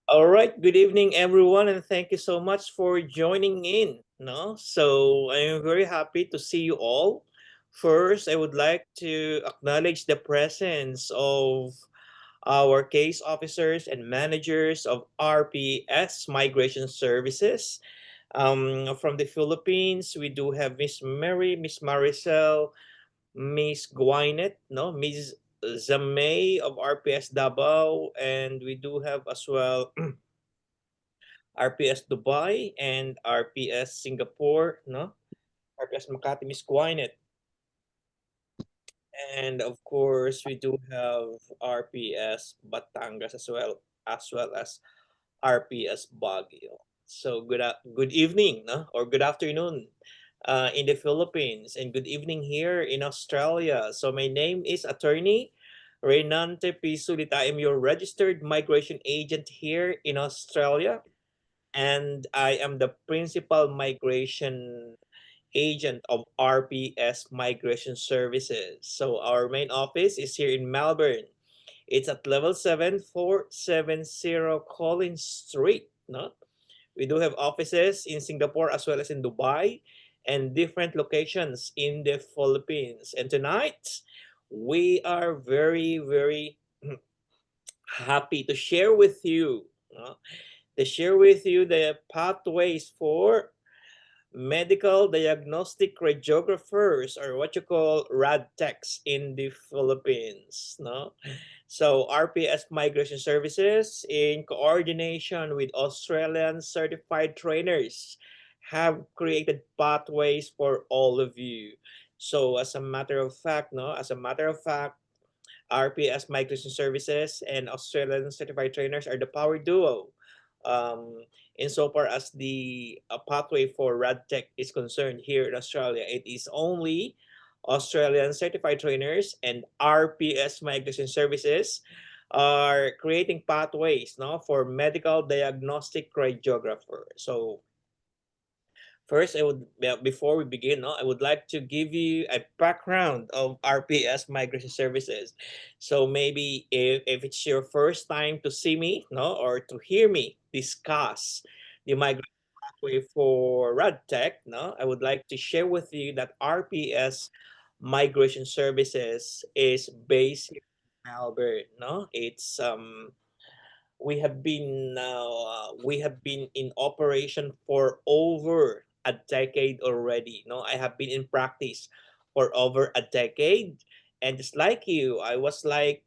All right, good evening everyone and thank you so much for joining in, no? So, I am very happy to see you all. First, I would like to acknowledge the presence of our case officers and managers of RPS Migration Services. From the Philippines, we do have Miss Mary, Miss Maricel, Miss Gwyneth, no, Miss Zamay of RPS Davao, and we do have as well RPS Dubai and RPS Singapore, no? RPS Makati, Miss Gwyneth. And of course, we do have RPS Batangas as well as RPS Baguio. So good evening, no? Or good afternoon in the Philippines and good evening here in Australia. So my name is Attorney Reynante Pisulit. I am your registered migration agent here in Australia, and I am the principal migration agent of RPS Migration Services. So our main office is here in Melbourne. It's at level 7470 Collins Street. No? We do have offices in Singapore as well as in Dubai and different locations in the Philippines. And tonight, we are very, very happy to share with you, no? To share with you the pathways for medical diagnostic radiographers, or what you call RadTechs in the Philippines, no? So RPS Migration Services, in coordination with Australian certified trainers, have created pathways for all of you. So as a matter of fact, RPS Migration Services and Australian certified trainers are the power duo. Insofar as the pathway for RadTech is concerned here in Australia, it is only Australian certified trainers and RPS Migration Services are creating pathways, no, for medical diagnostic radiographer. So first, before we begin, no, I would like to give you a background of RPS Migration Services. So maybe if it's your first time to see me, no, or to hear me discuss the migration pathway for RadTech, no, I would like to share with you that RPS Migration Services is based in Melbourne. No, we have been in operation for over a decade already. No, I have been in practice for over a decade, and just like you, I was like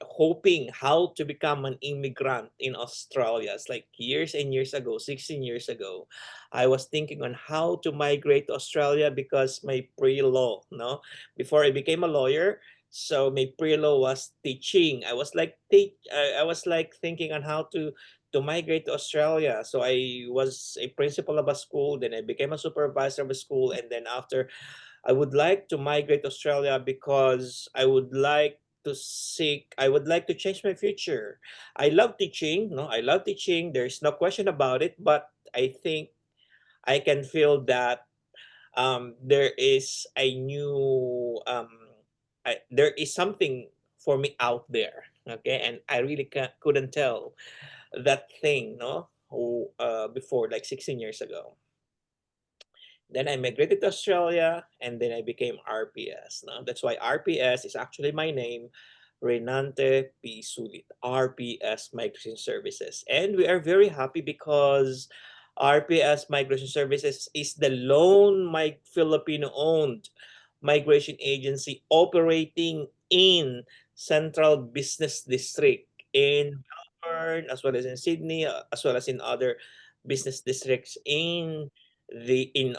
hoping how to become an immigrant in Australia. It's like years and years ago, 16 years ago. I was thinking on how to migrate to Australia because my pre-law, no, before I became a lawyer, so my pre-law was teaching. I was like thinking on how to migrate to Australia. So I was a principal of a school, then I became a supervisor of a school, and then after I would like to migrate to Australia because I would like to change my future. I love teaching, no, I love teaching. There's no question about it, but I think I can feel that there is a new there is something for me out there. Okay, and I really couldn't tell that thing, no, before, like 16 years ago. Then I migrated to Australia and then I became RPS. No? That's why RPS is actually my name, Renante P. Sulit, RPS Migration Services. And we are very happy because RPS Migration Services is the lone Filipino-owned migration agency operating in Central Business District in Melbourne, as well as in Sydney, as well as in other business districts in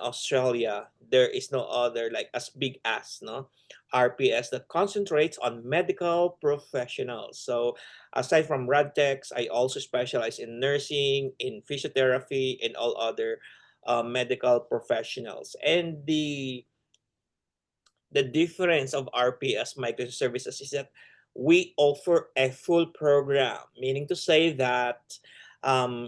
Australia. There is no other like as big as, no, RPS that concentrates on medical professionals. So aside from radtechs, I also specialize in nursing, in physiotherapy, and all other medical professionals. And the difference of RPS micro services is that we offer a full program, meaning to say that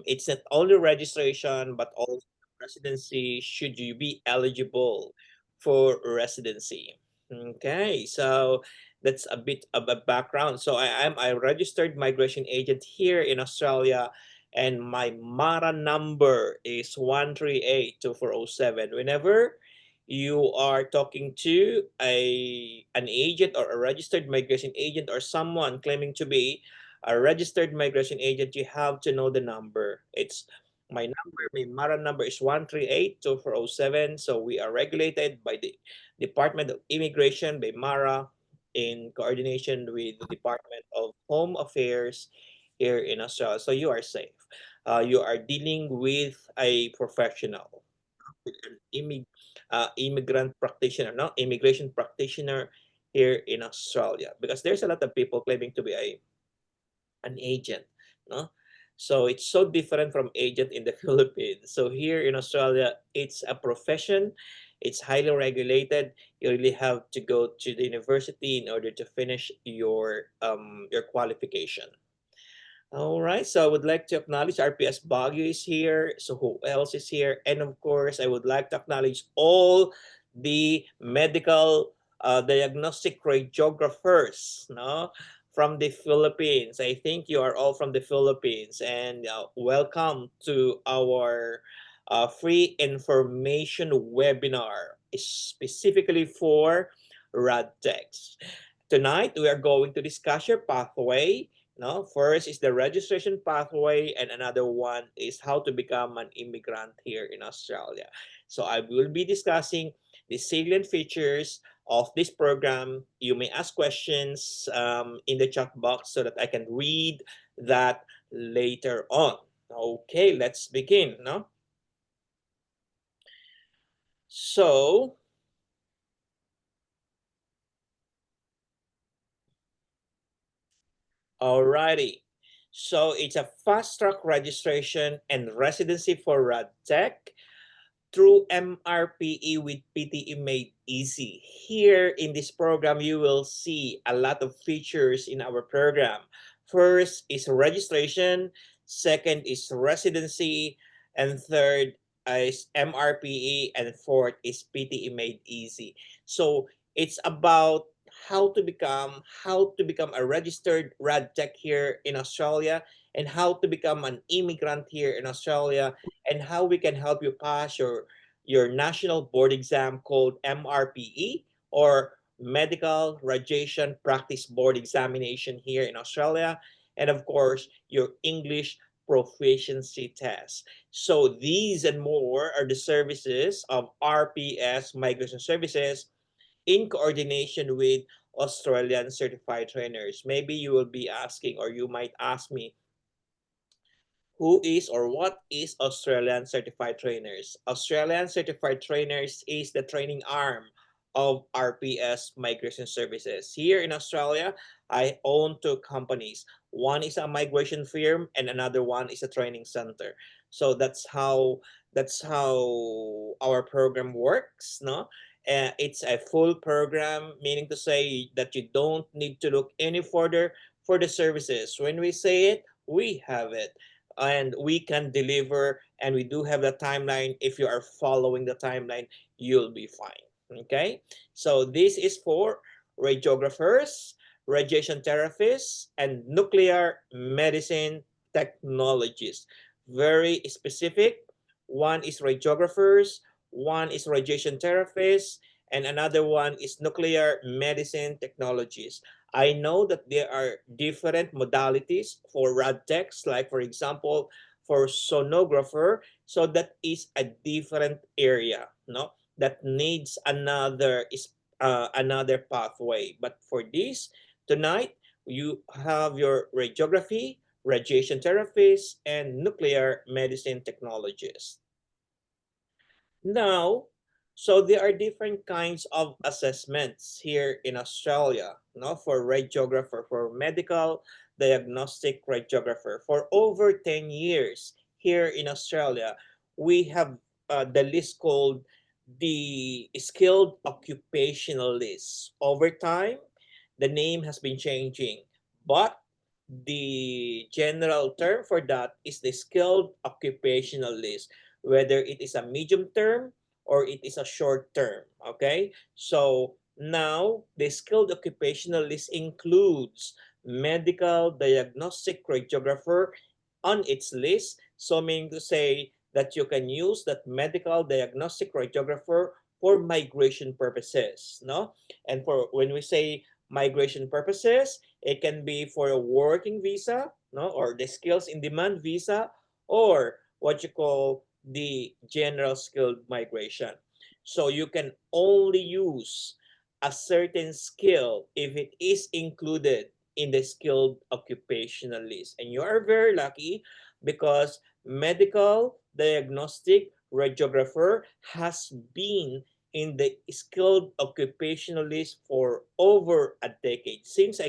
it's not only registration but also residency should you be eligible for residency. Okay, so That's a bit of a background. So I am a registered migration agent here in Australia, and my MARA number is 1382407. Whenever you are talking to an agent or a registered migration agent or someone claiming to be a registered migration agent, you have to know the number. It's my MARA number is 1382407. So we are regulated by the Department of Immigration, by MARA, in coordination with the Department of Home Affairs here in Australia. So you are safe. You are dealing with a professional, with an immigrant practitioner, no, immigration practitioner here in Australia, because there's a lot of people claiming to be an agent, no. So it's so different from agent in the Philippines. So here in Australia, it's a profession. It's highly regulated. You really have to go to the university in order to finish your qualification. All right, so I would like to acknowledge RPS Baguio is here. So who else is here? And of course, I would like to acknowledge all the medical diagnostic radiographers, no, from the Philippines. I think you are all from the Philippines, and welcome to our free information webinar specifically for RadTech. Tonight, we are going to discuss your pathway. No, first is the registration pathway, and another one is how to become an immigrant here in Australia. So I will be discussing the salient features of this program. You may ask questions in the chat box so that I can read that later on. Okay, let's begin. No, so alrighty. So it's a fast track registration and residency for RadTech through MRPE with PTE Made Easy. Here in this program, you will see a lot of features in our program. First is registration, second is residency, and third is MRPE, and fourth is PTE Made Easy. So it's about how to become a registered RadTech here in Australia, and how to become an immigrant here in Australia, and how we can help you pass your national board exam called MRPE, or Medical Radiation Practice Board Examination here in Australia, and of course your English proficiency test. So these and more are the services of RPS Migration Services in coordination with Australian certified trainers. Maybe you will be asking, or you might ask me, who is or what is Australian Certified Trainers? Australian Certified Trainers is the training arm of RPS Migration Services. Here in Australia, I own two companies. One is a migration firm and another one is a training center. So that's how our program works, no? It's a full program, meaning to say that you don't need to look any further for the services. When we say it, we have it, and we can deliver, and we do have the timeline. If you are following the timeline, you'll be fine. Okay, so this is for radiographers, radiation therapists, and nuclear medicine technologists. Very specific. One is radiographers, one is radiation therapists, and another one is nuclear medicine technologies. I know that there are different modalities for RadTechs, like for example, for sonographer. So that is a different area, no, that needs another pathway. But for this tonight, you have your radiography, radiation therapists, and nuclear medicine technologists. Now, so there are different kinds of assessments here in Australia, no, for radiographer, for medical diagnostic radiographer. For over 10 years here in Australia, we have the list called the skilled occupational list. Over time, the name has been changing, but the general term for that is the skilled occupational list, whether it is a medium term or it is a short term. Okay, so Now, the skilled occupational list includes medical diagnostic radiographer on its list. So meaning to say that you can use that medical diagnostic radiographer for migration purposes, no? And for when we say migration purposes, it can be for a working visa, no, or the skills in demand visa, or what you call the general skilled migration. So you can only use a certain skill if it is included in the skilled occupational list. And you are very lucky because medical diagnostic radiographer has been in the skilled occupational list for over a decade. Since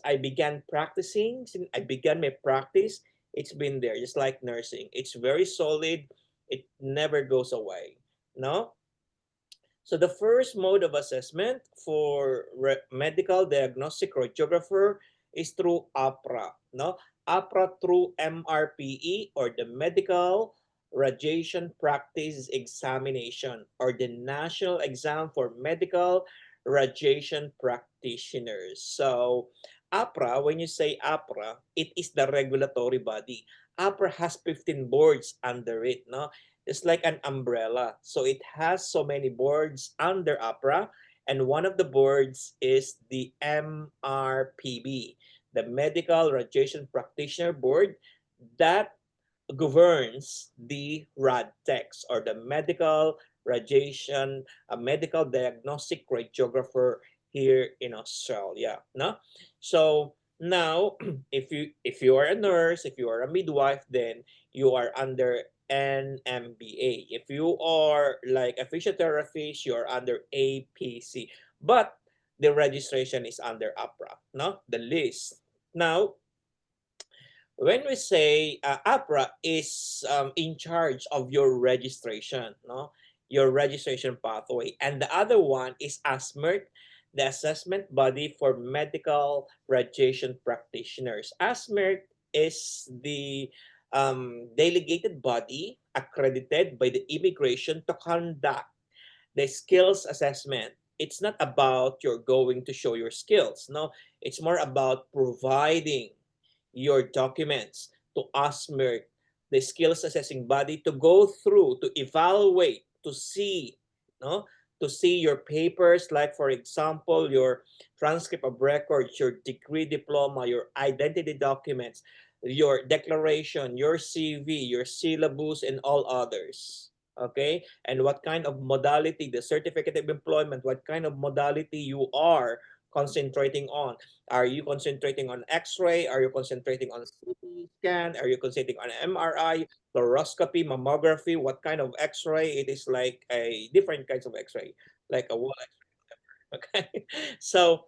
I began practicing, since I began my practice, it's been there, just like nursing. It's very solid. It never goes away. No? So the first mode of assessment for medical diagnostic radiographer is through APRA. No, APRA through MRPE, or the Medical Radiation Practice Examination, or the National Exam for Medical Radiation Practitioners. So APRA, when you say APRA, it is the regulatory body. APRA has 15 boards under it. No, it's like an umbrella. So it has so many boards under APRA, and one of the boards is the MRPB, the Medical Radiation Practitioner Board, that governs the RADTEX, or the Medical Radiation, a Medical Diagnostic Radiographer here in Australia. No? So now, if you are a nurse, if you are a midwife, then you are under NMBA. If you are like a physiotherapist, you are under APC. But the registration is under APRA, no? The list. Now, when we say APRA is in charge of your registration, no, your registration pathway, and the other one is ASMERT, the assessment body for medical radiation practitioners. ASMERT is the delegated body accredited by the immigration to conduct the skills assessment. It's not about you're going to show your skills, no, it's more about providing your documents to ASMERT, the skills assessing body, to go through, to evaluate, to see, no, to see your papers, like for example, your transcript of records, your degree, diploma, your identity documents, your declaration, your CV, your syllabus, and all others. Okay, and what kind of modality, the certificate of employment, what kind of modality you are concentrating on. Are you concentrating on X-ray? Are you concentrating on CT scan? Are you concentrating on MRI, fluoroscopy, mammography? What kind of X-ray? It is like a different kinds of X-ray, like a wall X-ray. Okay, so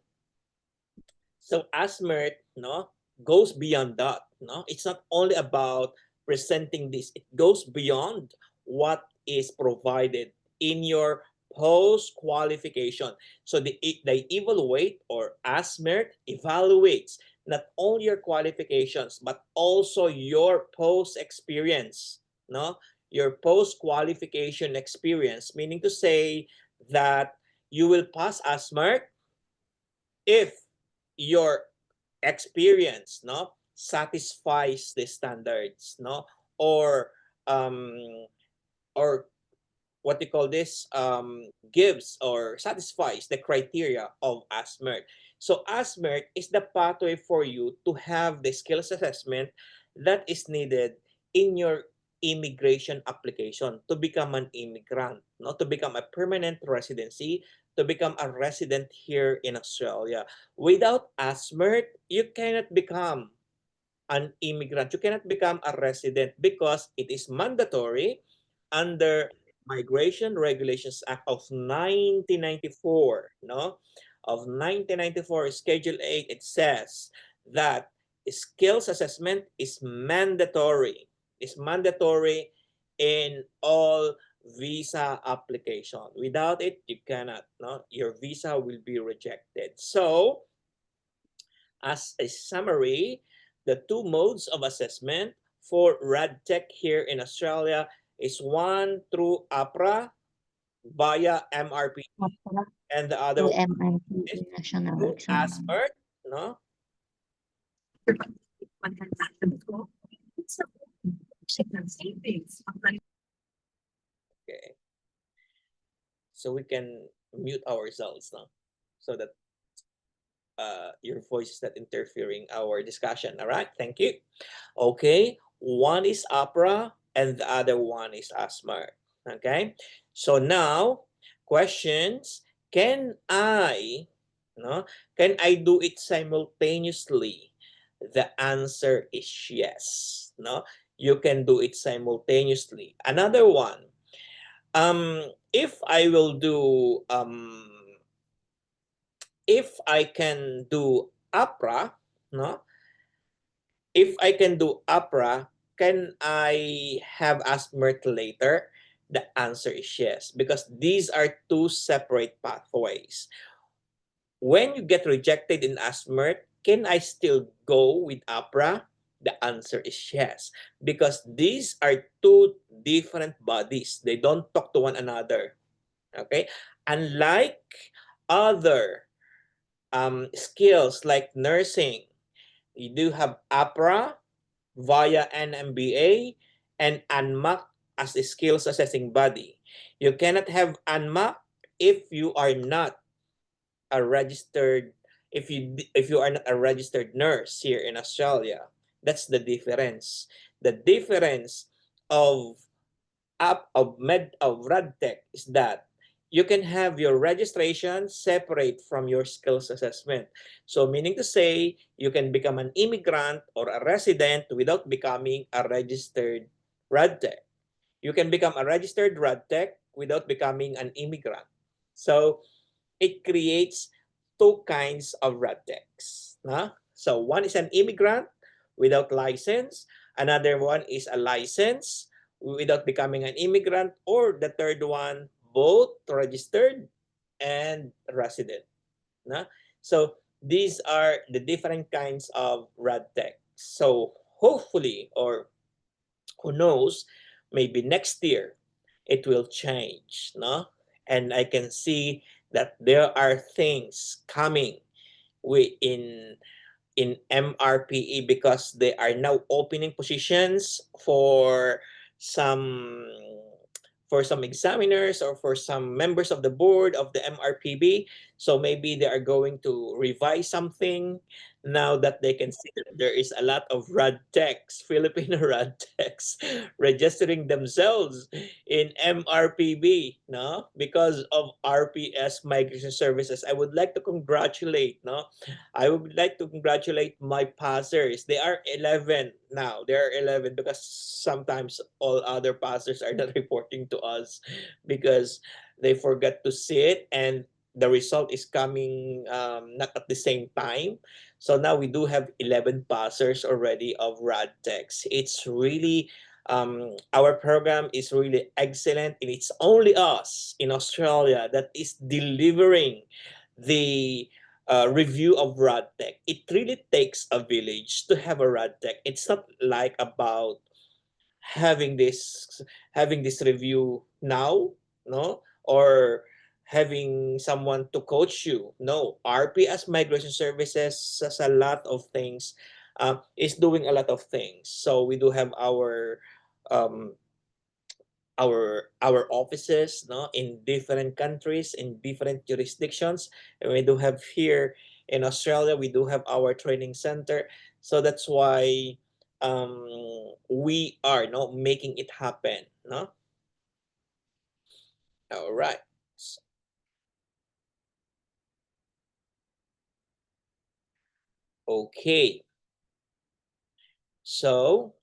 ASMERT, no, goes beyond that. No, it's not only about presenting this. It goes beyond what is provided in your post qualification. So they evaluate, or ASMERT evaluates not only your qualifications but also your post experience. No, your post qualification experience, meaning to say that you will pass ASMERT if your experience, no, satisfies the standards, no, or um or what they call this, gives or satisfies the criteria of ASMERT. So ASMERT is the pathway for you to have the skills assessment that is needed in your immigration application to become an immigrant, not to become a permanent residency, to become a resident here in Australia. Without ASMERT, you cannot become an immigrant. You cannot become a resident because it is mandatory under Migration Regulations Act of 1994, no? Of 1994, Schedule 8, it says that skills assessment is mandatory. Is mandatory in all visa application. Without it, you cannot, no? Your visa will be rejected. So, as a summary, the two modes of assessment for RadTech here in Australia is one through APRA via MRP, and the other To one is MIPE National to Exam. ASMERT, no? Okay. So we can mute ourselves now so that your voice is not interfering our discussion. All right, thank you. Okay, one is opera and the other one is ASMR. Okay, so now questions: Can I, no, can I do it simultaneously? The answer is yes. No, you can do it simultaneously. Another one. If I will do if I can do opera, no? If I can do opera, can I have ASMRT later? The answer is yes, because these are two separate pathways. When you get rejected in ASMRT, can I still go with opera? The answer is yes, because these are two different bodies. They don't talk to one another. Okay? Unlike other skills like nursing, you do have APRA via NMBA and ANMAC as a skills assessing body. You cannot have ANMAC if you are not a registered if you are not a registered nurse here in Australia. That's the difference. The difference of RadTech is that you can have your registration separate from your skills assessment. So meaning to say, you can become an immigrant or a resident without becoming a registered RadTech. You can become a registered RadTech without becoming an immigrant. So it creates two kinds of RadTechs. Huh? So one is an immigrant without license. Another one is a license without becoming an immigrant. Or the third one, both registered and resident. Huh? So these are the different kinds of RadTech. So hopefully, or who knows, maybe next year it will change, no? And I can see that there are things coming in MRPE because they are now opening positions some for some examiners or for some members of the board of the MRPB. So maybe they are going to revise something now that they can see that there is a lot of RadTechs, Filipino RadTechs, registering themselves in MRPB, no? Because of RPS Migration Services. I would like to congratulate, no? I would like to congratulate my passers. They are 11 now. They are 11 because sometimes all other passers are not reporting to us because they forgot to sit and the result is coming not at the same time. So now we do have 11 passers already of RadTechs. It's really our program is really excellent, and it's only us in Australia that is delivering the review of RadTech. It really takes a village to have a RadTech. It's not like about having this having this review now, no, or having someone to coach you. No, RPS Migration Services has a lot of things. Is doing a lot of things. So we do have um, our offices, no, in different countries, in different jurisdictions, and we do have here in Australia we do have our training center. So that's why we are, no, making it happen, no. All right. Okay, so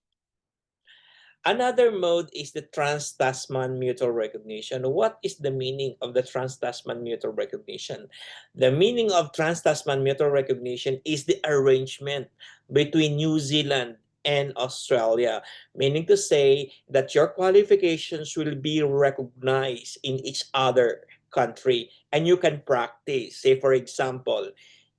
another mode is the Trans-Tasman Mutual Recognition. What is the meaning of the Trans-Tasman Mutual Recognition? The meaning of Trans-Tasman Mutual Recognition is the arrangement between New Zealand and Australia, meaning to say that your qualifications will be recognized in each other country and you can practice. Say, for example,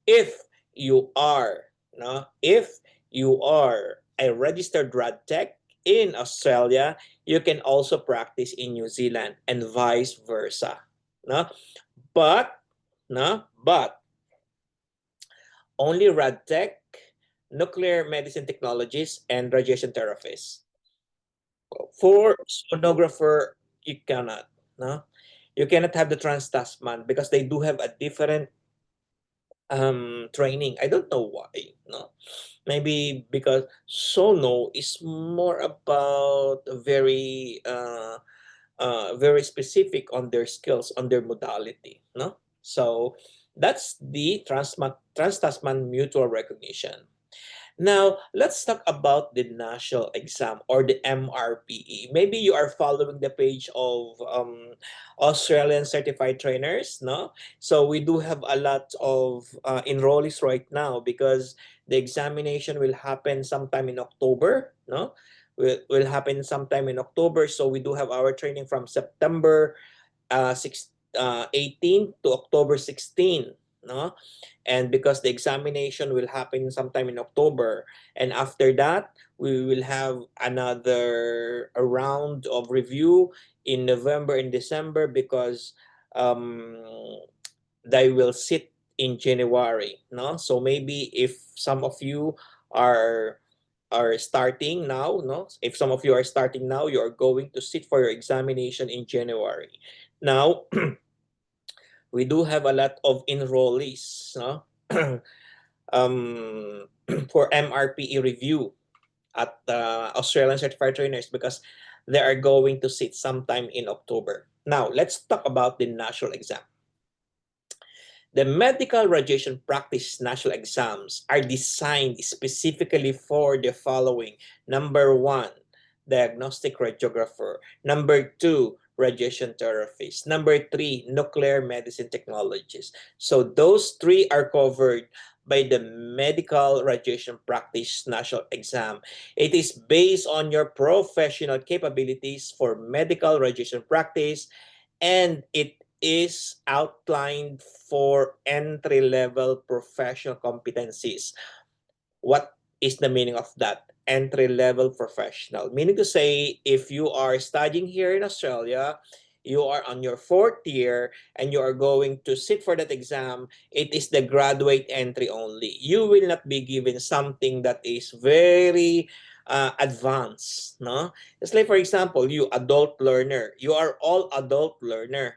if you are, no, if you are a registered RadTech in Australia, you can also practice in New Zealand and vice versa. No? But no? But only RadTech, nuclear medicine technologists, and radiation therapists. For sonographer, you cannot, no? You cannot have the Trans-Tasman because they do have a different training. I don't know why, no? Maybe because sono is more about very specific on their skills, on their modality, no? So that's the Trans-Tasman Mutual Recognition. Now, let's talk about the national exam or the MRPE. Maybe you are following the page of Australian certified trainers, no? So we do have a lot of enrollees right now because the examination will happen sometime in October, no? Will happen sometime in October. So we do have our training from September 18 to October 16, no? And because the examination will happen sometime in October, and after that we will have another a round of review in November and December because um, they will sit in January, no? So maybe if some of you are starting now, no? If some of you are starting now, you are going to sit for your examination in January. Now, we do have a lot of enrollees, no? um, for MRPE review at Australian Certified Trainers because they are going to sit sometime in October. Now, let's talk about the national exam. The medical radiation practice national exams are designed specifically for the following. Number one, diagnostic radiographer. Number two, radiation therapist. Number three, nuclear medicine technologist. So those three are covered by the medical radiation practice national exam. It is based on your professional capabilities for medical radiation practice, and it is outlined for entry-level professional competencies. What is the meaning of that? Entry-level professional. Meaning to say, if you are studying here in Australia, you are on your fourth year and you are going to sit for that exam, it is the graduate entry only. You will not be given something that is very advanced, no? It's like, for example, you adult learner, you are all adult learner.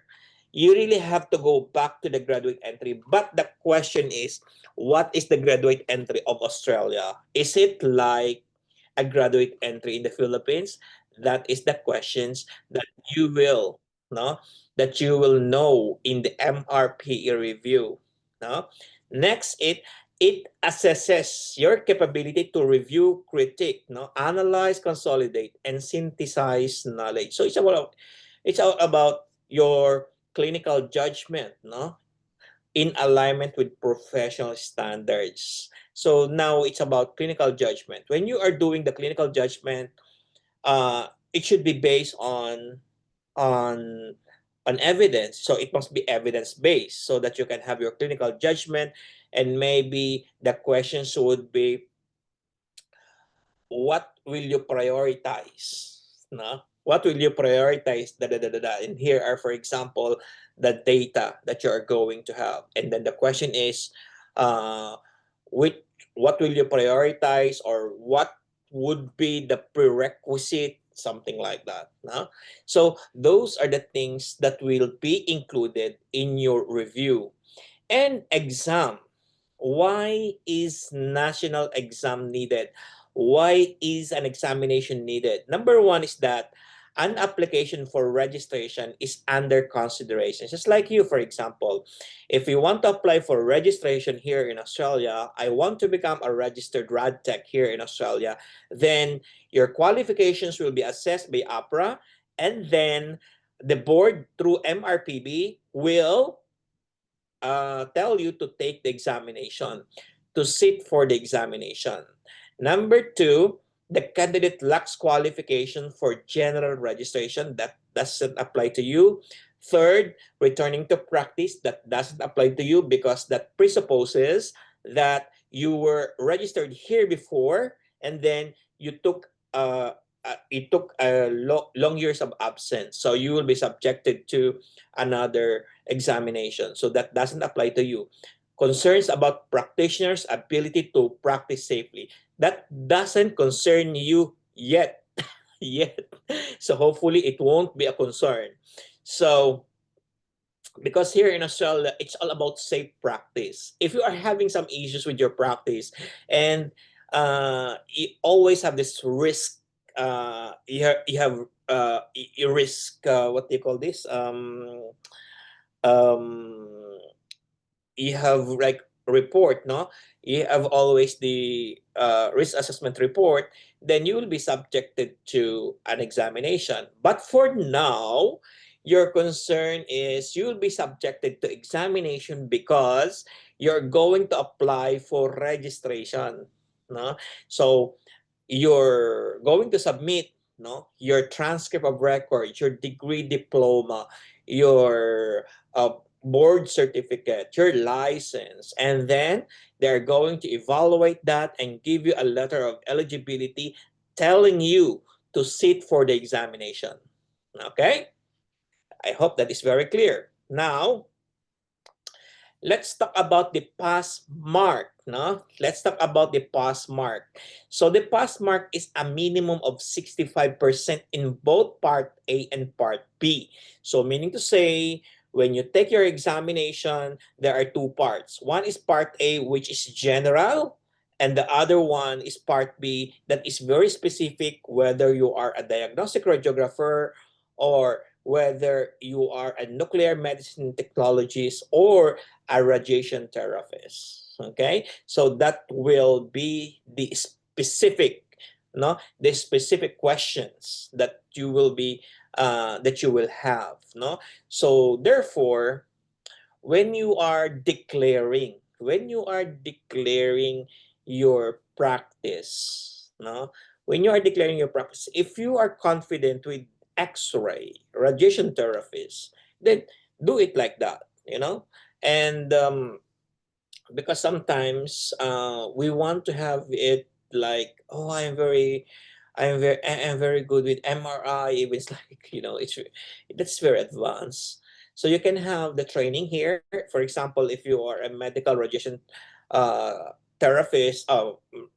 You really have to go back to the graduate entry. But the question is, what is the graduate entry of Australia? Is it like a graduate entry in the Philippines? That is the questions that you will, no, that you will know in the MRPE review. No? Next, it assesses your capability to review, critique, no, analyze, consolidate, and synthesize knowledge. So it's all about your clinical judgment, no, in alignment with professional standards. So now it's about clinical judgment. When you are doing the clinical judgment, it should be based on on evidence. So it must be evidence based so that you can have your clinical judgment. And maybe the questions would be, what will you prioritize? No? What will you prioritize? Da, da, da, da, da. And here are, for example, the data that you are going to have. And then the question is, uh, which, what will you prioritize, or what would be the prerequisite, something like that. No? So those are the things that will be included in your review. And exam. Why is national exam needed? Why is an examination needed? Number one is that an application for registration is under consideration. Just like you, for example, if you want to apply for registration here in Australia, I want to become a registered RadTech here in Australia, then your qualifications will be assessed by APRA, and then the board through MRPB will tell you to take the examination, to sit for the examination. Number two, the candidate lacks qualification for general registration. That doesn't apply to you. Third, returning to practice. That doesn't apply to you because that presupposes that you were registered here before and then you took it took a long years of absence, so you will be subjected to another examination. So that doesn't apply to you. Concerns about practitioners' ability to practice safely, that doesn't concern you yet. Yet. So hopefully it won't be a concern. So because here in Australia, it's all about safe practice. If you are having some issues with your practice, and you always have this risk, you risk, what do you call this? Um, you have like report, no? You have always the risk assessment report. Then you will be subjected to an examination. But for now, your concern is you will be subjected to examination because you're going to apply for registration, no? So you're going to submit, no, your transcript of records, your degree, diploma, your board certificate, your license, and then they're going to evaluate that and give you a letter of eligibility telling you to sit for the examination. Okay? I hope that is very clear. Now, let's talk about the pass mark. No? Let's talk about the pass mark. So the pass mark is a minimum of 65% in both Part A and Part B. So meaning to say, when you take your examination, there are two parts. One is Part A, which is general, and the other one is Part B, that is very specific, whether you are a diagnostic radiographer or whether you are a nuclear medicine technologist or a radiation therapist. Okay, so that will be the specific, no, the specific questions that you will be that you will have, no. So therefore, when you are declaring your practice, no, when you are declaring your practice, if you are confident with X-ray radiation therapist, then do it like that, you know. And because sometimes we want to have it like, oh, I'm very good with MRI. It's like, you know, that's very advanced. So you can have the training here. For example, if you are a medical radiation therapist,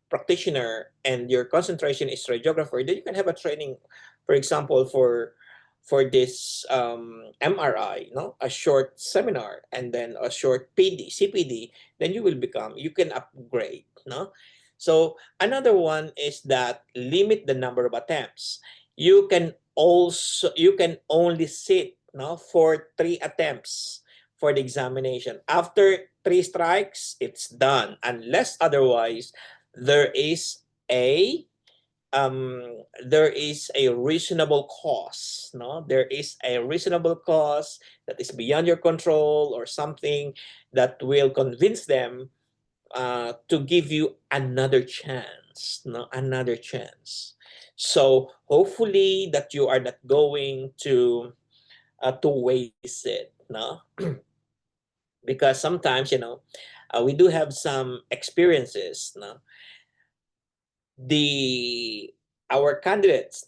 practitioner, and your concentration is radiographer, then you can have a training, for example, for this MRI, no, a short seminar, and then a short CPD, then you can upgrade, no. So another one is that limit the number of attempts. You can only sit, no, for 3 attempts for the examination. After 3 strikes, it's done, unless otherwise there is a there is a reasonable cause, no, there is a reasonable cause that is beyond your control, or something that will convince them to give you another chance, no, another chance. So hopefully that you are not going to waste it, no. Because sometimes, you know, we do have some experiences, no. the our candidates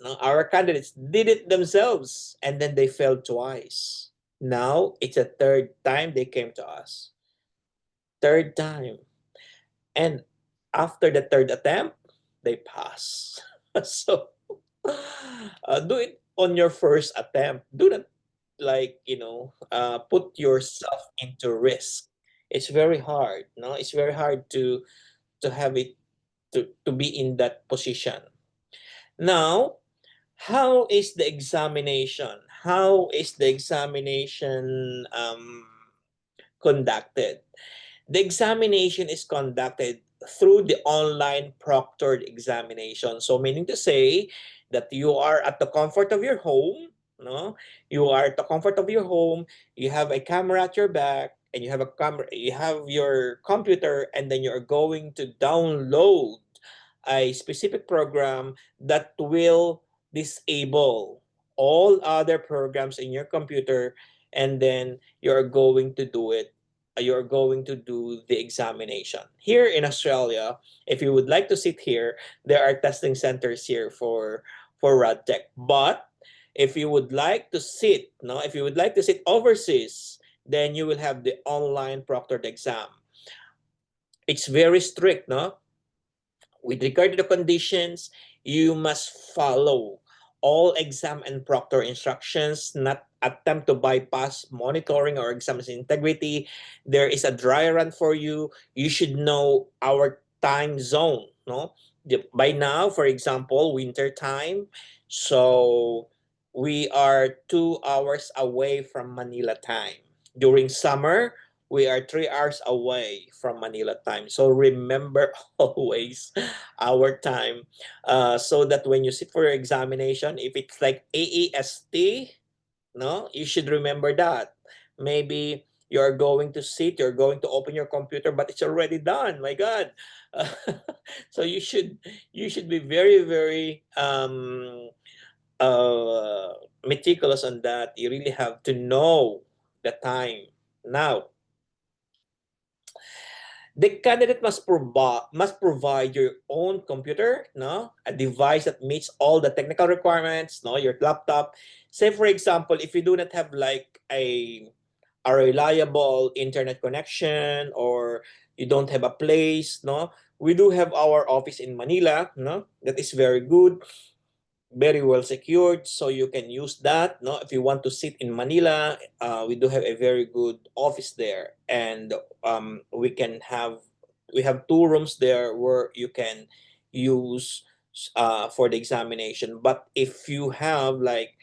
did it themselves, and then they failed twice. Now it's a third time they came to us. Third time. And after the third attempt, they pass. So do it on your first attempt. Do not, like, you know, put yourself into risk. It's very hard, no, it's very hard to have it, to be in that position. Now, how is the examination? How is the examination conducted? The examination is conducted through the online proctored examination. So meaning to say that you are at the comfort of your home, no? You are at the comfort of your home, you have a camera at your back, and you have your computer, and then you're going to download a specific program that will disable all other programs in your computer, and then you're going to do it. You're going to do the examination. Here in Australia, if you would like to sit here, there are testing centers here for RadTech. But if you would like to sit, no, if you would like to sit overseas, then you will have the online proctored exam. It's very strict, no? With regard to the conditions, you must follow all exam and proctor instructions, not attempt to bypass monitoring or exams integrity. There is a dry run for you. You should know our time zone, no? By now, for example, winter time, so we are 2 hours away from Manila time. During summer, we are 3 hours away from Manila time. So remember always our time, so that when you sit for your examination, if it's like AEST, no, you should remember that. Maybe you're going to sit, you're going to open your computer, but it's already done. My God. Uh, so you should be very, very meticulous on that. You really have to know the time. Now, the candidate must provide your own computer, no, a device that meets all the technical requirements, no, your laptop. Say for example, if you do not have like a reliable internet connection, or you don't have a place, no, we do have our office in Manila, no, that is very good, very well secured, so you can use that, no, if you want to sit in Manila. We do have a very good office there, and we have 2 rooms there where you can use for the examination. But if you have like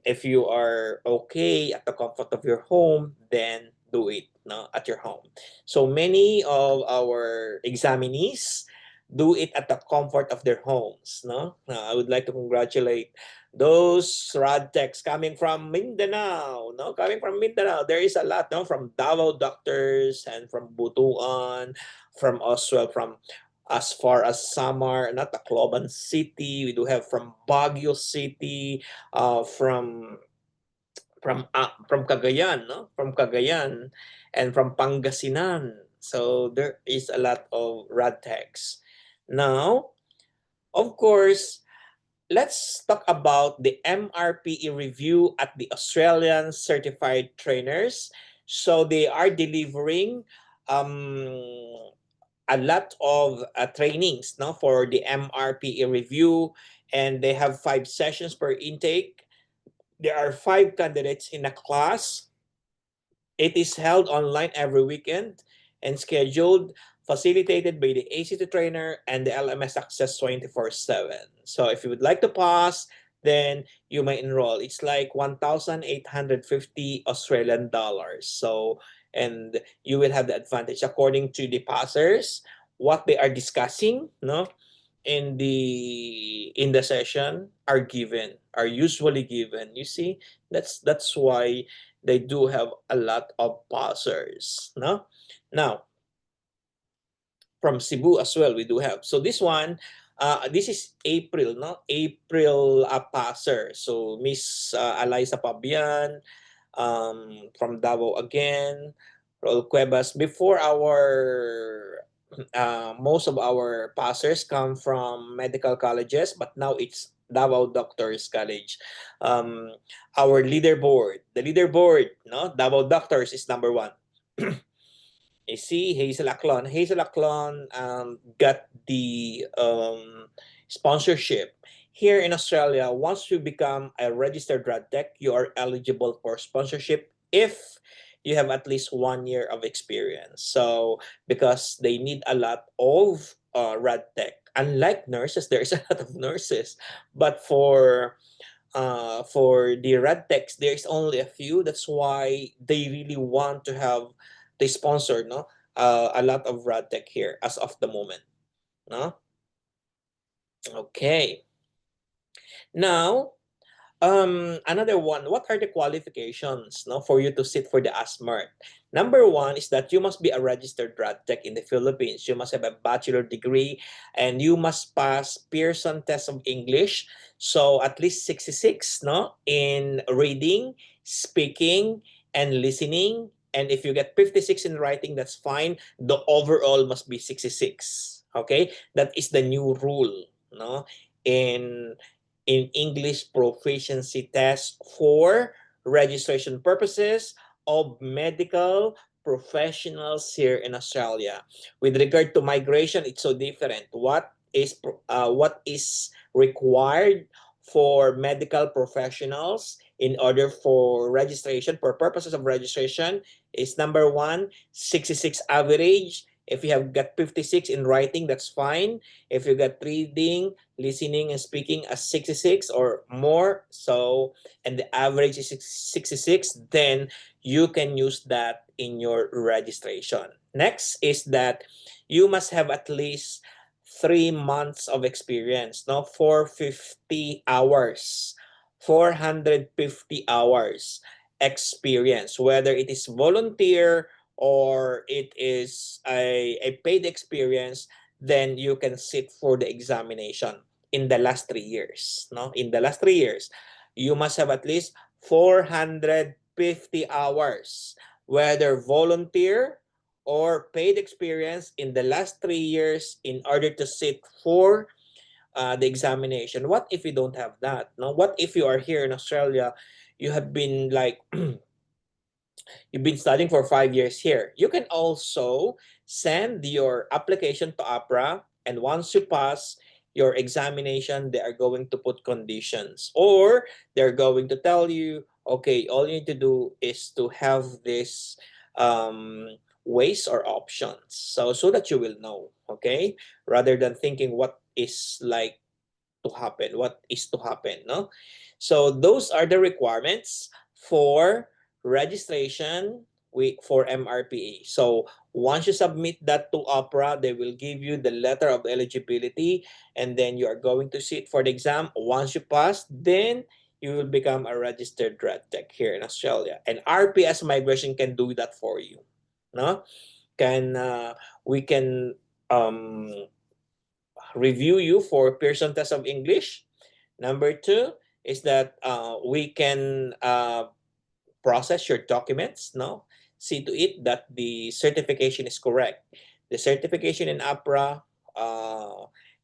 if you are okay at the comfort of your home, then do it, no, at your home. So many of our examinees do it at the comfort of their homes, no? I would like to congratulate those radtechs coming from Mindanao, no? Coming from Mindanao, there is a lot, no? From Davao Doctors and from Butuan, from Oswell, from as far as Samar, not Tacloban City. We do have from Baguio City, from Cagayan, no? From Cagayan and from Pangasinan. So there is a lot of radtechs. Now, of course, let's talk about the MRPE review at the Australian Certified Trainers. So they are delivering a lot of trainings, no, for the MRPE review, and they have 5 sessions per intake. There are 5 candidates in a class. It is held online every weekend and scheduled, facilitated by the ACT trainer and the LMS Access 24/7. So if you would like to pass, then you may enroll. It's like 1,850 Australian dollars. So, and you will have the advantage according to the passers, what they are discussing, no, in the session are usually given. You see, that's why they do have a lot of passers, no? Now, from Cebu as well, we do have. So this one, this is April, no? April passer. So Miss Eliza Pabian, from Davao again, Raul Cuevas. Before our most of our passers come from medical colleges, but now it's Davao Doctors College. Our the leaderboard, no, Davao Doctors is number 1. You see, Hazel Aclon. Hazel Aclon got the sponsorship. Here in Australia, once you become a registered RadTech, you are eligible for sponsorship if you have at least 1 year of experience. So, because they need a lot of RadTech. Unlike nurses, there is a lot of nurses. But for the RadTechs, there's only a few. That's why they really want to have they sponsor, no, a lot of RadTech here as of the moment, no. Okay. Now, another one, what are the qualifications, no, for you to sit for the ASMERT? Number 1 is that you must be a registered RadTech in the Philippines. You must have a bachelor degree, and you must pass Pearson test of English. So at least 66, no, in reading, speaking, and listening. And if you get 56 in writing, that's fine. The overall must be 66. Okay, that is the new rule, no, in in English proficiency test for registration purposes of medical professionals here in Australia. With regard to migration, it's so different. What is required for medical professionals in order for registration, for purposes of registration, is number one, 66 average. If you have got 56 in writing, that's fine. If you got reading, listening, and speaking as 66 or more, so, and the average is 66, then you can use that in your registration. Next is that you must have at least 3 months of experience, no, 450 hours, 450 hours experience, whether it is volunteer or it is a paid experience, then you can sit for the examination in the last 3 years. No, in the last 3 years, you must have at least 450 hours, whether volunteer or paid experience in the last 3 years in order to sit for the examination. What if you don't have that? No, what if you are here in Australia, you have been like you've been studying for 5 years here? You can also send your application to APRA, and once you pass your examination, they are going to put conditions, or they're going to tell you, okay, all you need to do is to have this ways or options, so that you will know, okay, rather than thinking what is like to happen, what is to happen, no? So those are the requirements for registration for MRPA. So once you submit that to APRA, they will give you the letter of eligibility, and then you are going to sit for the exam. Once you pass, then you will become a registered red tech here in Australia. And RPS Migration can do that for you. No? We can review you for Pearson Test of English. Number two is that we can process your documents, no? See to it that the certification is correct. The certification in APRA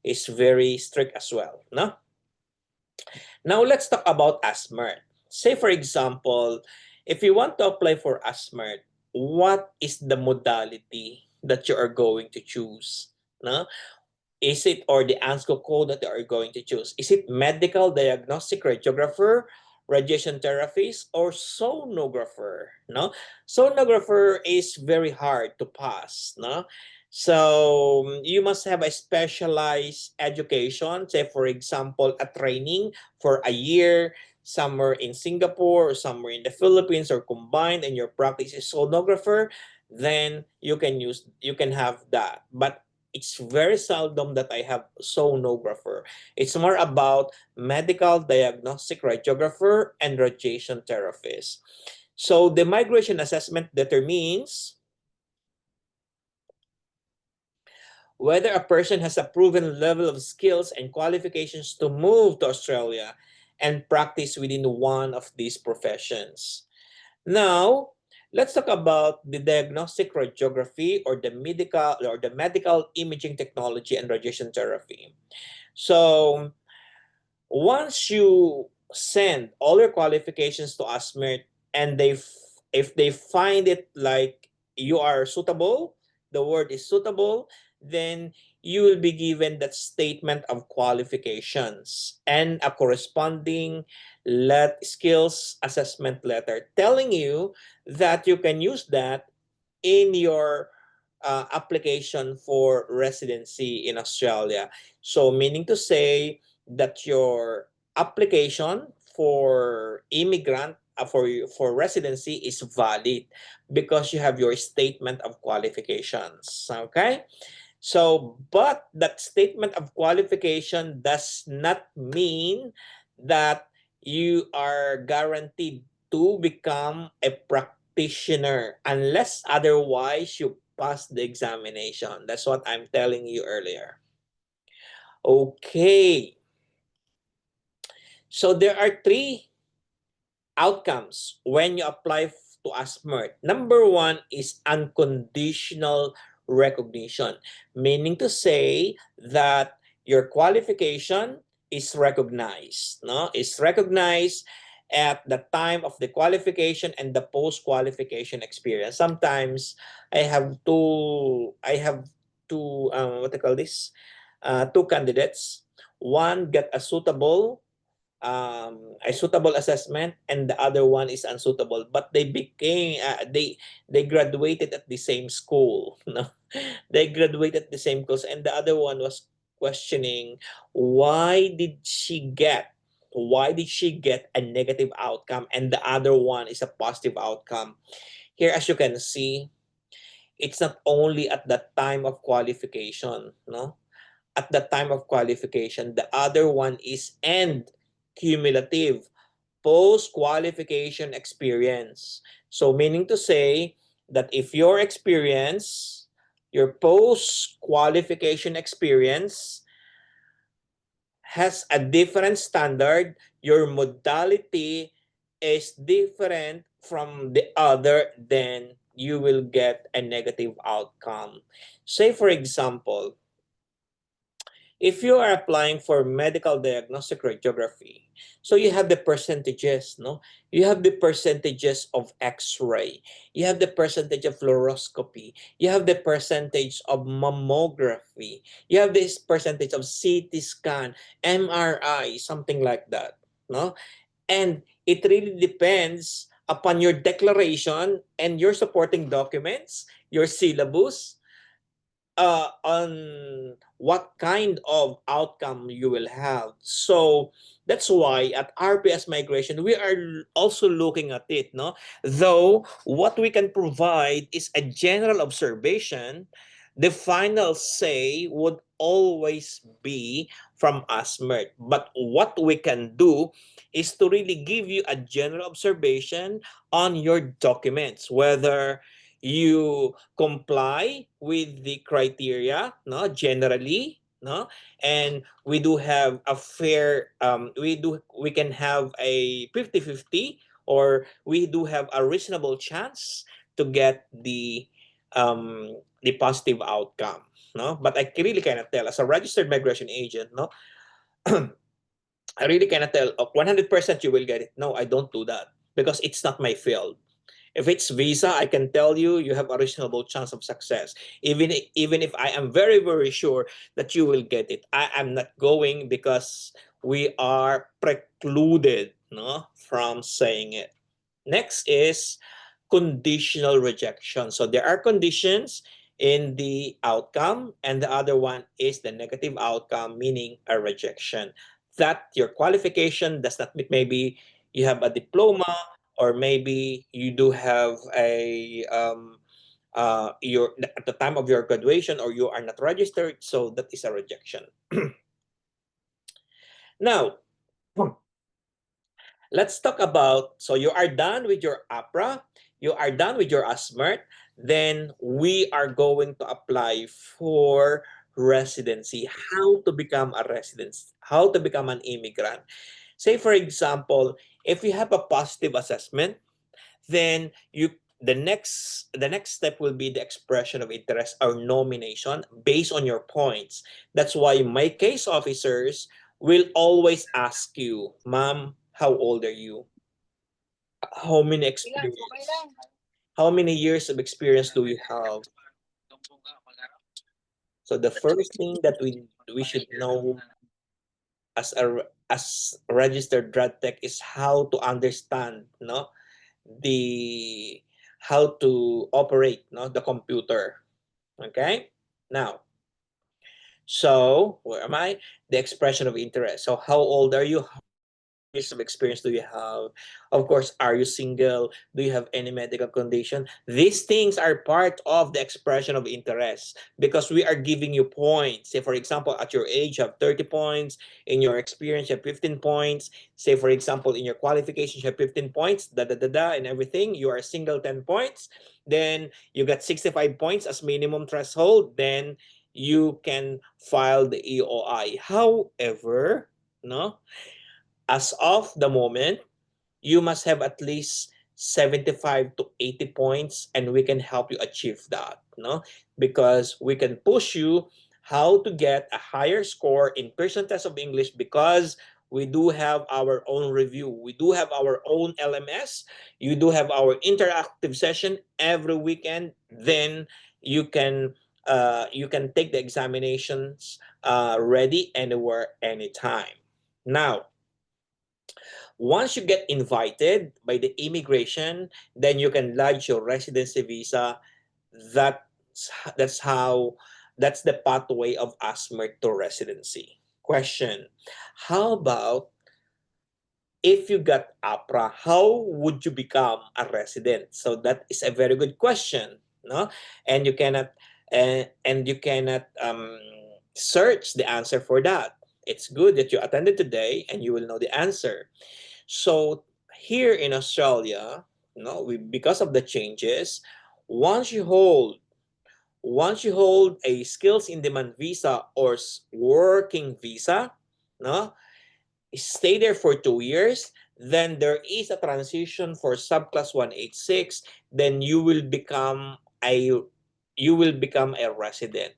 is very strict as well, no? Now let's talk about ASMERT. Say for example, if you want to apply for ASMERT, what is the modality that you are going to choose? No? Is it, or the ANSCO code that they are going to choose? Is it medical diagnostic radiographer, radiation therapist, or sonographer? No, sonographer is very hard to pass. No, so you must have a specialized education. Say for example, a training for a year somewhere in Singapore or somewhere in the Philippines, or combined, and your practice is sonographer. Then you can have that, but it's very seldom that I have sonographer. It's more about medical diagnostic radiographer and radiation therapist. So the migration assessment determines whether a person has a proven level of skills and qualifications to move to Australia and practice within one of these professions. Now, let's talk about the diagnostic radiography, or the medical imaging technology and radiation therapy. So, once you send all your qualifications to ASMERT, and if they find it like you are suitable, the word is suitable, then you will be given that statement of qualifications and a corresponding skills assessment letter telling you that you can use that in your application for residency in Australia. So meaning to say that your application for immigrant for residency is valid because you have your statement of qualifications. Okay? So, but that statement of qualification does not mean that you are guaranteed to become a practitioner unless otherwise you pass the examination. That's what I'm telling you earlier. Okay. So there are three outcomes when you apply to ASMERT. Number one is unconditional recognition, meaning to say that your qualification is recognized, no? Is recognized at the time of the qualification and the post-qualification experience. Sometimes I have two what I call this, two candidates. One get a suitable assessment, and the other one is unsuitable, but they graduated at the same school, no? They graduated at the same course, and the other one was questioning why did she get why did she get a negative outcome and the other one is a positive outcome. Here, as you can see, it's not only at the time of qualification, no? At the time of qualification, the other one is end cumulative post-qualification experience. So meaning to say that if your post-qualification experience has a different standard, your modality is different from the other, then you will get a negative outcome. Say for example, if you are applying for medical diagnostic radiography, so you have the percentages, no? You have the percentages of X-ray, you have the percentage of fluoroscopy, you have the percentage of mammography, you have this percentage of CT scan, MRI, something like that, no? And it really depends upon your declaration and your supporting documents, your syllabus, on what kind of outcome you will have. So that's why at RPS Migration we are also looking at it, no? Though what we can provide is a general observation, the final say would always be from ASMERT. But what we can do is to really give you a general observation on your documents, whether you comply with the criteria, no, generally, no, and we do have a fair we can have a 50-50, or we do have a reasonable chance to get the positive outcome, no. But I really cannot tell as a registered migration agent, no. I really cannot tell 100% you will get it. No, I don't do that because it's not my field. If it's visa, I can tell you you have a reasonable chance of success. Even if I am very, very sure that you will get it, I am not going because we are precluded, no, from saying it. Next is conditional rejection. So there are conditions in the outcome, and the other one is the negative outcome, meaning a rejection. That your qualification does not meet. Maybe you have a diploma, or maybe you do have a your at the time of your graduation, or you are not registered, so that is a rejection. Now, let's talk about, so you are done with your APRA, you are done with your ASMERT, then we are going to apply for residency. How to become a resident, how to become an immigrant. Say for example, if you have a positive assessment, then the next step will be the expression of interest or nomination based on your points. That's why my case officers will always ask you, ma'am, how old are you? How many experience? How many years of experience do you have? So the first thing that we should know as registered drug tech is how to understand, no, the how to operate, no, the computer. Okay, now, so where am I? The expression of interest. So how old are you? Years of experience do you have? Of course, are you single? Do you have any medical condition? These things are part of the expression of interest because we are giving you points. Say, for example, at your age, you have 30 points. In your experience, you have 15 points. Say, for example, in your qualifications, you have 15 points, and everything. You are single, 10 points. Then you got 65 points as minimum threshold. Then you can file the EOI. However, no, as of the moment, you must have at least 75 to 80 points, and we can help you achieve that, no? Because we can push you how to get a higher score in Pearson Test of English, because we do have our own review. We do have our own LMS. You do have our interactive session every weekend. Then you can take the examinations ready anywhere, anytime. Now, once you get invited by the immigration, then you can lodge your residency visa. That's that's how that's the pathway of ASMER to residency. Question: how about if you got APRA, how would you become a resident? So that is a very good question, no? And you cannot and you cannot search the answer for that. It's good that you attended today and you will know the answer. So here in Australia, because of the changes, once you hold once you hold a skills in demand visa or working visa, no, stay there for 2 years. Then there is a transition for subclass 186. Then you will become a resident.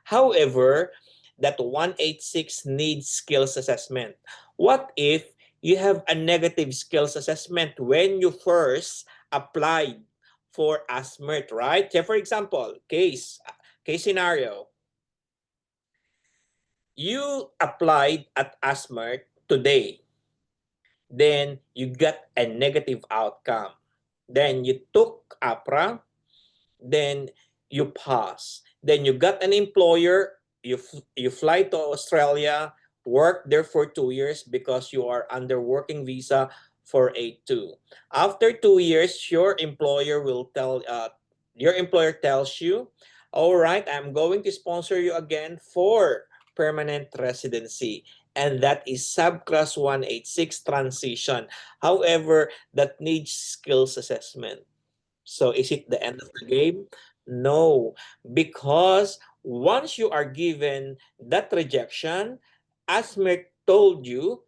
However, that 186 needs skills assessment. What if you have a negative skills assessment when you first applied for ASMERT, right? So for example, case scenario, you applied at ASMERT today, then you got a negative outcome. Then you took APRA, then you pass. Then you got an employer, you fly to Australia, work there for 2 years because you are under working visa for A2. After 2 years, your employer tells you, all right, I'm going to sponsor you again for permanent residency. And that is subclass 186 transition. However, that needs skills assessment. So is it the end of the game? No, because once you are given that rejection, as Merck told you,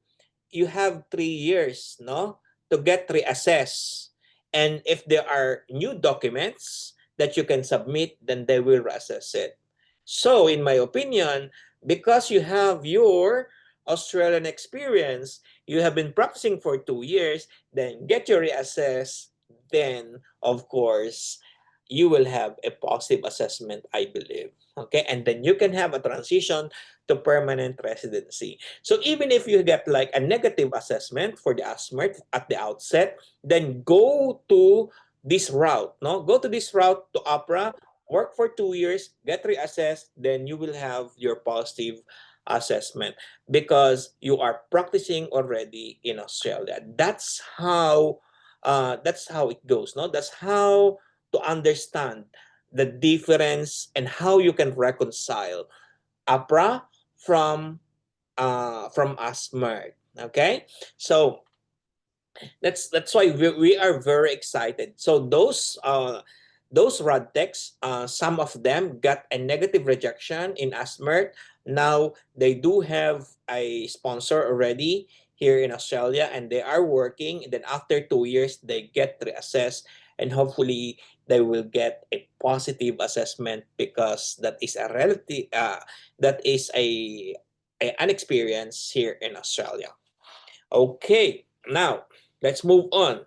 you have 3 years, no, to get reassessed. And if there are new documents that you can submit, then they will reassess it. So, in my opinion, because you have your Australian experience, you have been practicing for 2 years, then get your reassess. Then, of course, you will have a positive assessment, I believe. Okay, and then you can have a transition to permanent residency. So even if you get like a negative assessment for the ASMERT at the outset, then go to this route, no? Go to this route to APRA, work for 2 years, get reassessed, then you will have your positive assessment because you are practicing already in Australia. That's how it goes, no? That's how to understand the difference and how you can reconcile APRA from ASMERT. Okay, so that's why we are very excited. So those RadTechs, some of them got a negative rejection in ASMERT. Now they do have a sponsor already here in Australia, and they are working. And then after 2 years, they get reassessed, and hopefully they will get a positive assessment because that is a relative that is an experience here in Australia. Okay, now let's move on.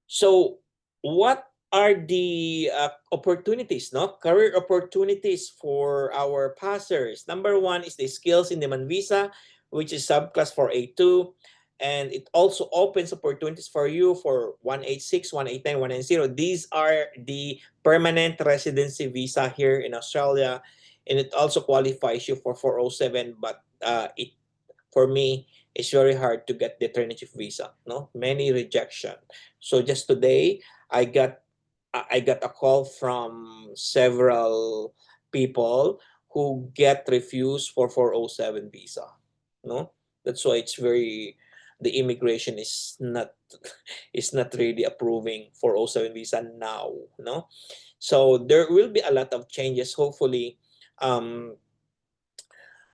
So, what are the opportunities, no? Career opportunities for our passers. Number one is the skills in demand visa, which is subclass for A2. And it also opens opportunities for you for 186, 189, 190. These are the permanent residency visa here in Australia. And it also qualifies you for 407, but it for me it's very hard to get the alternative visa, no, many rejection. So just today I got a call from several people who get refused for 407 visa, no. That's why it's very the immigration is not is not really approving 407 visa now, no. So there will be a lot of changes hopefully.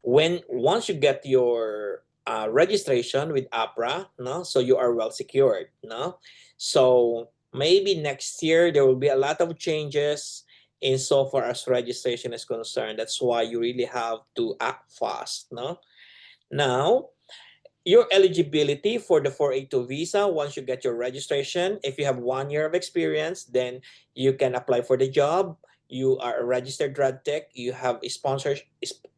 When once you get your registration with APRA, no, so you are well secured, no. So maybe next year there will be a lot of changes in so far as registration is concerned. That's why you really have to act fast, no? Now, your eligibility for the 482 visa, once you get your registration, if you have 1 year of experience, then you can apply for the job. You are a registered drug tech, you have a sponsor,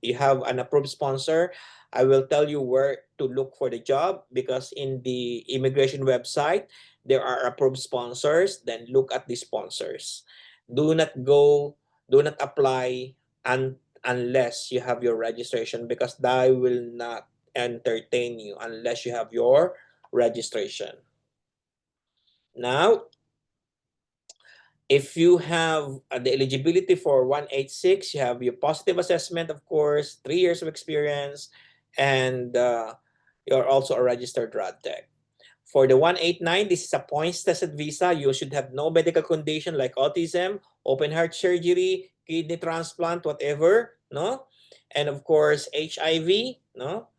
you have an approved sponsor. I will tell you where to look for the job, because in the immigration website there are approved sponsors. Then look at the sponsors. Do not go, do not apply unless you have your registration, because they will not entertain you unless you have your registration. Now, if you have the eligibility for 186, you have your positive assessment, of course, 3 years of experience, and you're also a registered drug tech. For the 189, this is a points tested visa. You should have no medical condition like autism, open heart surgery, kidney transplant, whatever, no? And of course, HIV, no?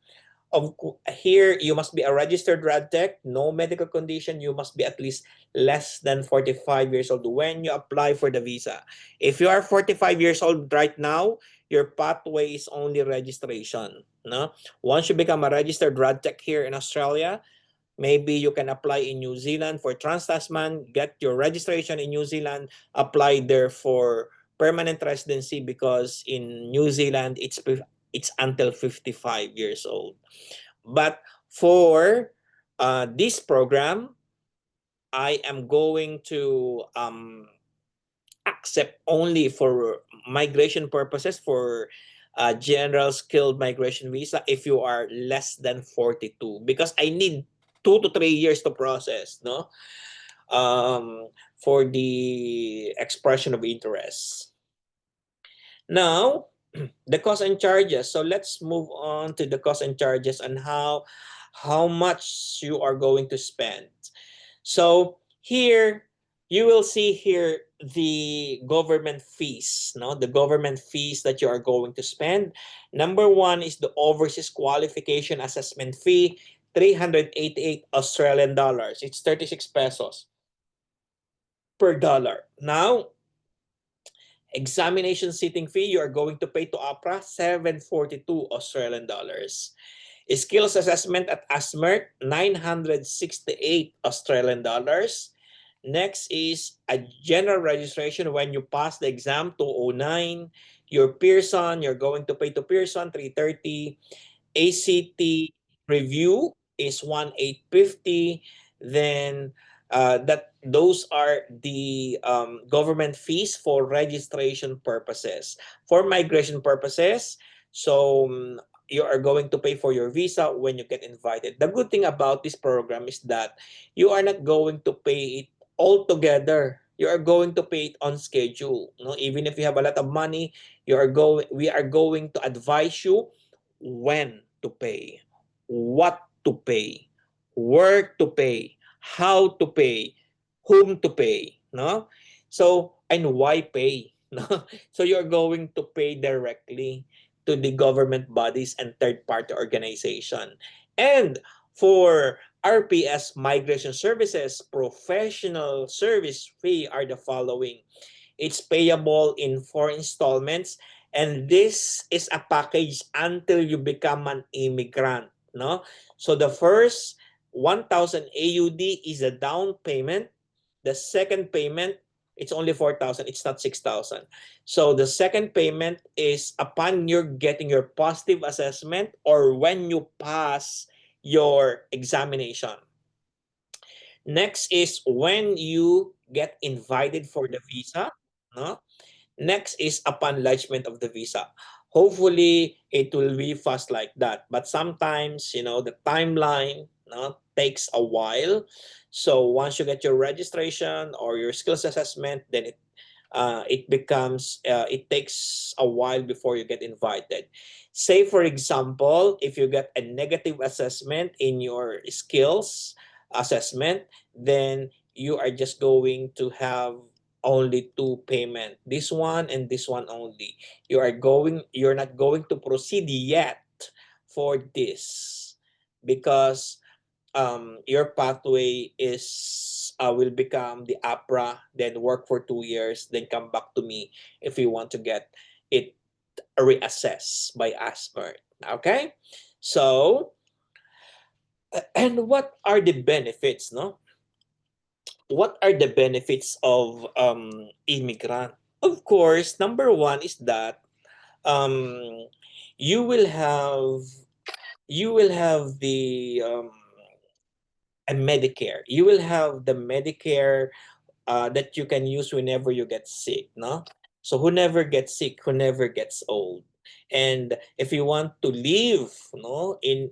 Here, you must be a registered rad tech, no medical condition. You must be at least less than 45 years old when you apply for the visa. If you are 45 years old right now, your pathway is only registration. No? Once you become a registered rad tech here in Australia, maybe you can apply in New Zealand for Trans-Tasman, get your registration in New Zealand, apply there for permanent residency, because in New Zealand it's until 55 years old. But for this program, I am going to accept only for migration purposes, for general skilled migration visa, if you are less than 42, because I need 2 to 3 years to process, no? For the expression of interest. Now, the cost and charges. So let's move on to the cost and charges and how much you are going to spend. So here you will see here the government fees, no? The government fees that you are going to spend. Number one is the overseas qualification assessment fee, 388 Australian dollars. It's 36 pesos per dollar. Now, examination sitting fee, you are going to pay to APRA 742 Australian dollars. Skills assessment at ASMERT, 968 Australian dollars. Next is a general registration when you pass the exam, 209. Your Pearson, you're going to pay to Pearson, 330. ACT review is 1,850. Then those are the government fees for registration purposes. For migration purposes, so you are going to pay for your visa when you get invited. The good thing about this program is that you are not going to pay it all together. You are going to pay it on schedule. No, even if you have a lot of money, we are going to advise you when to pay, what to pay, where to pay, how to pay, whom to pay, no? So, and why pay, no? So you're going to pay directly to the government bodies and third-party organization. And for RPS Migration Services, professional service fee are the following. It's payable in 4 installments, and this is a package until you become an immigrant, no? So the first 1,000 AUD is a down payment. The second payment, it's only 4,000, it's not 6,000. So the second payment is upon you're getting your positive assessment or when you pass your examination. Next is when you get invited for the visa, no? Next is upon lodgement of the visa. Hopefully, it will be fast like that. But sometimes, the timeline, no, takes a while. So once you get your registration or your skills assessment, then it takes a while before you get invited. Say, for example, if you get a negative assessment in your skills assessment, then you are just going to have only 2 payment, this one and this one only. You're not going to proceed yet for this, because your pathway is will become the APRA, then work for 2 years, then come back to me if you want to get it reassessed by ASMER. Okay? So, and what are the benefits, no? What are the benefits of immigrant? Of course, number one is that um, you will have you will have the a Medicare. You will have the Medicare that you can use whenever you get sick, no? So who never gets sick, who never gets old. And if you want to live, no, in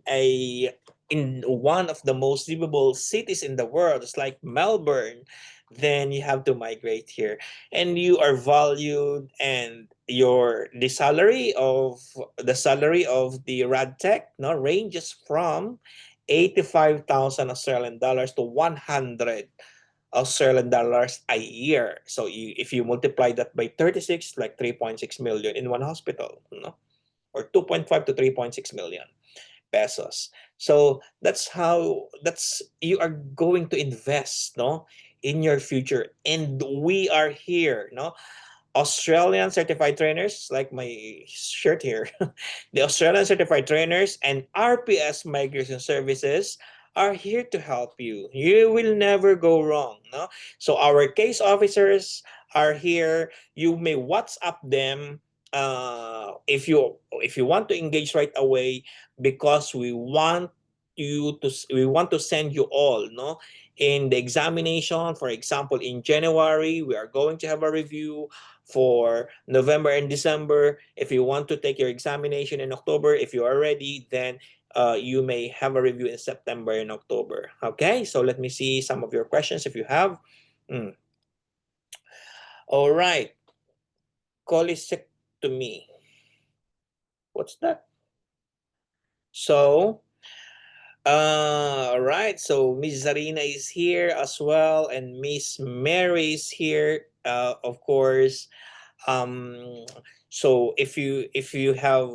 one of the most livable cities in the world, it's like Melbourne, then you have to migrate here. And you are valued, and your the salary of the RadTech, no, ranges from 85,000 Australian dollars to 100 Australian dollars a year. So if you multiply that by 36, like 3.6 million in one hospital, no? Or 2.5 to 3.6 million pesos. So that's you are going to invest, no, in your future. And we are here, no? Australian certified trainers, like my shirt here, the Australian certified trainers and RPS Migration Services are here to help you. You will never go wrong. No? So our case officers are here. You may WhatsApp them if you want to engage right away, because we want to send you all, no, in the examination. For example, in January we are going to have a review. For November and December, if you want to take your examination in October, if you are ready, then you may have a review in September and October. Okay, so let me see some of your questions if you have. All right, cholecystectomy. What's that? So, all right. So Miss Zarina is here as well, and Miss Mary is here. Of course, um so if you have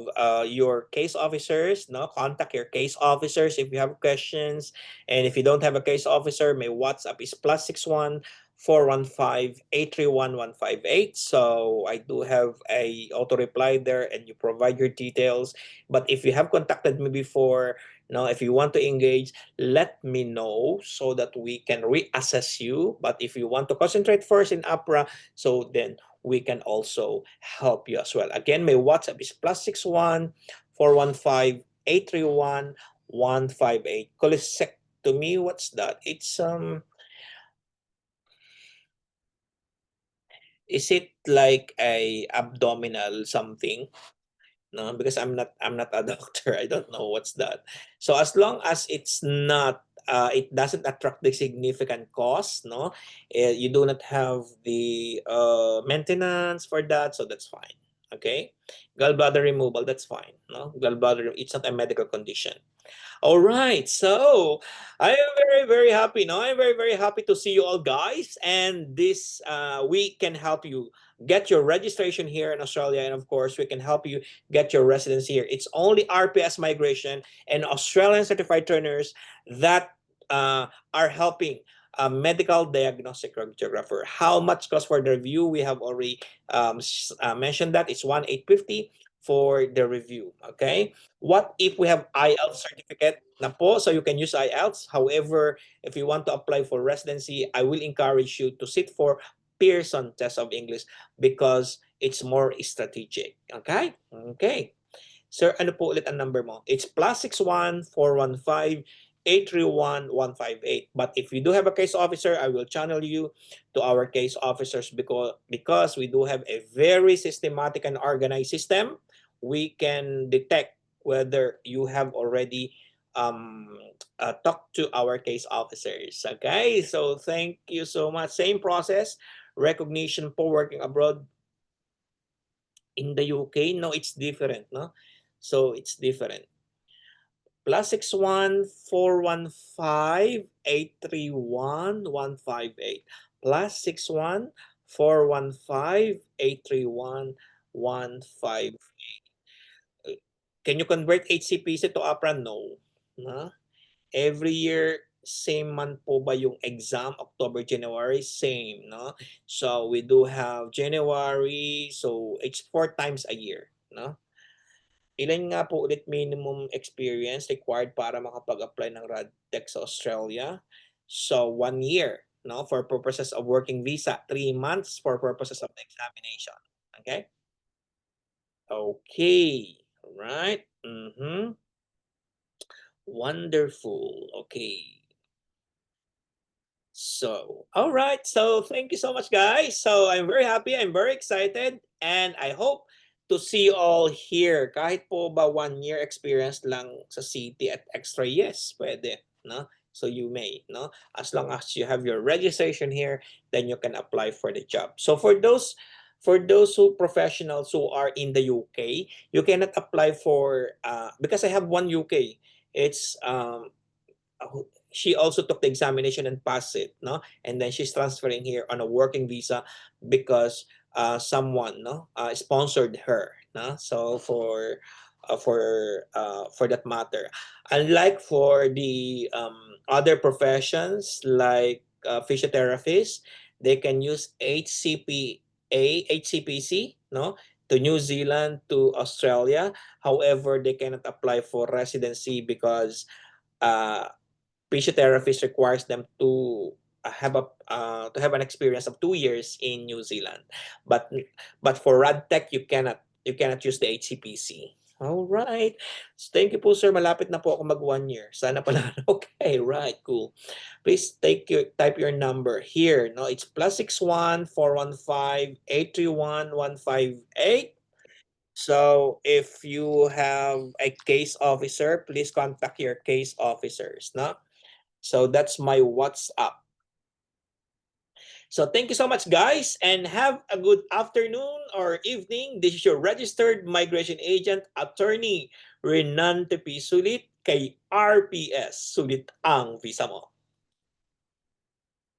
your case officers, no, contact your case officers if you have questions. And if you don't have a case officer, my WhatsApp is +61 415 831 158. So I do have a auto reply there, and you provide your details. But if you have contacted me before, no, if you want to engage, let me know so that we can reassess you. But if you want to concentrate first in APRA, so then we can also help you as well. Again, my WhatsApp is +61 415 831 158. Cholecystectomy, what's that? It's is it like a abdominal something? No, because I'm not a doctor. I don't know what's that. So as long as it's not it doesn't attract the significant cost, no, you do not have the maintenance for that, so that's fine. Okay, gallbladder removal, that's fine. No, gallbladder, it's not a medical condition. All right. So I am very, very happy. Now I'm very, very happy to see you all, guys. And this we can help you get your registration here in Australia. And of course, we can help you get your residence here. It's only RPS Migration and Australian certified trainers that are helping a medical diagnostic radiographer. How much cost for the review? We have already mentioned that it's 1,850 for the review. Okay. What if we have IELTS certificate na po, so you can use IELTS. However, if you want to apply for residency, I will encourage you to sit for Pearson test of English because it's more strategic. Okay? Okay. Sir, ano po ulit ang number mo? It's +61 415 831 158. But if you do have a case officer, I will channel you to our case officers because we do have a very systematic and organized system. We can detect whether you have already talked to our case officers. Okay, so thank you so much. Same process, recognition for working abroad in the UK. No, it's different. No, so it's different. +61 415 831 158. +61 415 831 158. Can you convert HCPC to APRA? No. No. Every year same month po ba yung exam, October, January? Same, no? So we do have January, so it's 4 times a year, no? Ilan nga po ulit minimum experience required para makapag-apply ng RadTech sa Australia? So 1 year, no? For purposes of working visa, 3 months for purposes of the examination. Okay? Okay. All right. Mm-hmm. Wonderful. Okay. So, all right. So, thank you so much, guys. So, I'm very happy. I'm very excited. And I hope to see you all here. Kahit po ba 1 year experience lang sa city at extra, yes, pwede. No? So, you may. No? As long as you have your registration here, then you can apply for the job. So, for those who professionals who are in the UK, you cannot apply for, because I have one UK. It's she also took the examination and passed it, no? And then she's transferring here on a working visa because someone, no, sponsored her, no? So for that matter, unlike for the other professions like physiotherapists, they can use HCPC, no, to New Zealand, to Australia. However, they cannot apply for residency because uh, physiotherapist requires them to have an experience of 2 years in New Zealand. But for RadTech, you cannot use the HCPC. All right. So thank you po, sir. Malapit na po ako mag 1 year. Sana pala. Okay, right, cool. Please type your number here. No, it's +61 415 831 158. So if you have a case officer, please contact your case officers. No. So that's my WhatsApp. So thank you so much, guys, and have a good afternoon or evening. This is your registered migration agent, attorney Renan Tepi. Sulit kay RPS. Sulit ang visa mo.